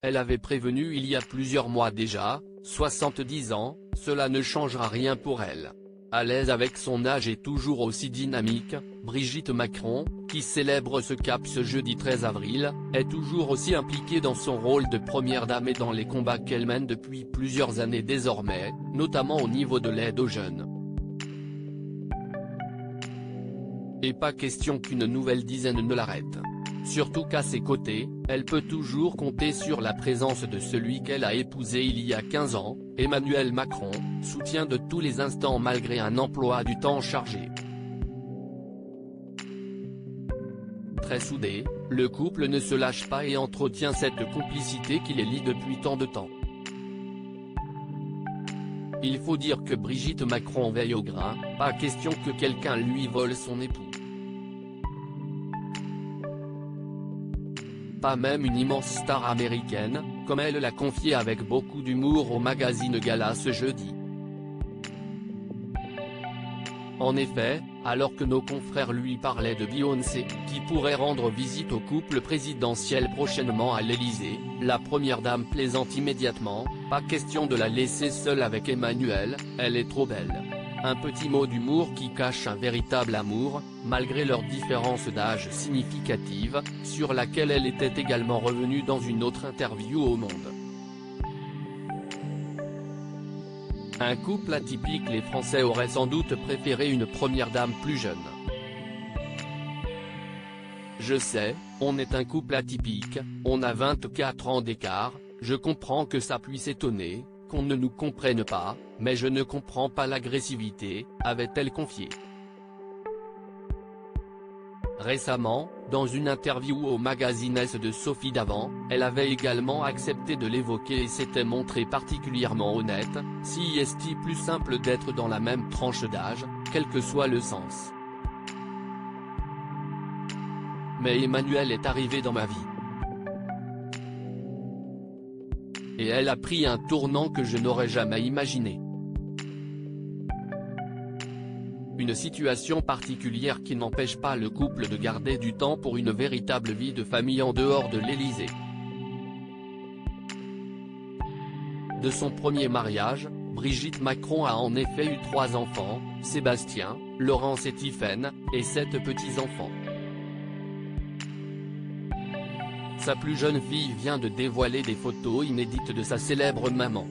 Elle avait prévenu il y a plusieurs mois déjà, 70 ans, cela ne changera rien pour elle. À l'aise avec son âge et toujours aussi dynamique, Brigitte Macron, qui célèbre ce cap ce jeudi 13 avril, est toujours aussi impliquée dans son rôle de première dame et dans les combats qu'elle mène depuis plusieurs années désormais, notamment au niveau de l'aide aux jeunes. Et pas question qu'une nouvelle dizaine ne l'arrête. Surtout qu'à ses côtés, elle peut toujours compter sur la présence de celui qu'elle a épousé il y a 15 ans, Emmanuel Macron, soutien de tous les instants malgré un emploi du temps chargé. Très soudé, le couple ne se lâche pas et entretient cette complicité qui les lie depuis tant de temps. Il faut dire que Brigitte Macron veille au grain, pas question que quelqu'un lui vole son époux. Pas même une immense star américaine, comme elle l'a confié avec beaucoup d'humour au magazine Gala ce jeudi. En effet, alors que nos confrères lui parlaient de Beyoncé, qui pourrait rendre visite au couple présidentiel prochainement à l'Elysée, la première dame plaisante immédiatement, pas question de la laisser seule avec Emmanuel, elle est trop belle. Un petit mot d'humour qui cache un véritable amour, malgré leur différence d'âge significative, sur laquelle elle était également revenue dans une autre interview au Monde. Un couple atypique, les Français auraient sans doute préféré une première dame plus jeune. Je sais, on est un couple atypique, on a 24 ans d'écart, je comprends que ça puisse étonner, qu'on ne nous comprenne pas, mais je ne comprends pas l'agressivité, avait-elle confié. Récemment, dans une interview au magazine S de Sophie Davant, elle avait également accepté de l'évoquer et s'était montrée particulièrement honnête, si est-il plus simple d'être dans la même tranche d'âge, quel que soit le sens. Mais Emmanuel est arrivé dans ma vie. Et elle a pris un tournant que je n'aurais jamais imaginé. Une situation particulière qui n'empêche pas le couple de garder du temps pour une véritable vie de famille en dehors de l'Elysée. De son premier mariage, Brigitte Macron a en effet eu 3 enfants, Sébastien, Laurence et Tiphaine, et 7 petits-enfants. Sa plus jeune fille vient de dévoiler des photos inédites de sa célèbre maman.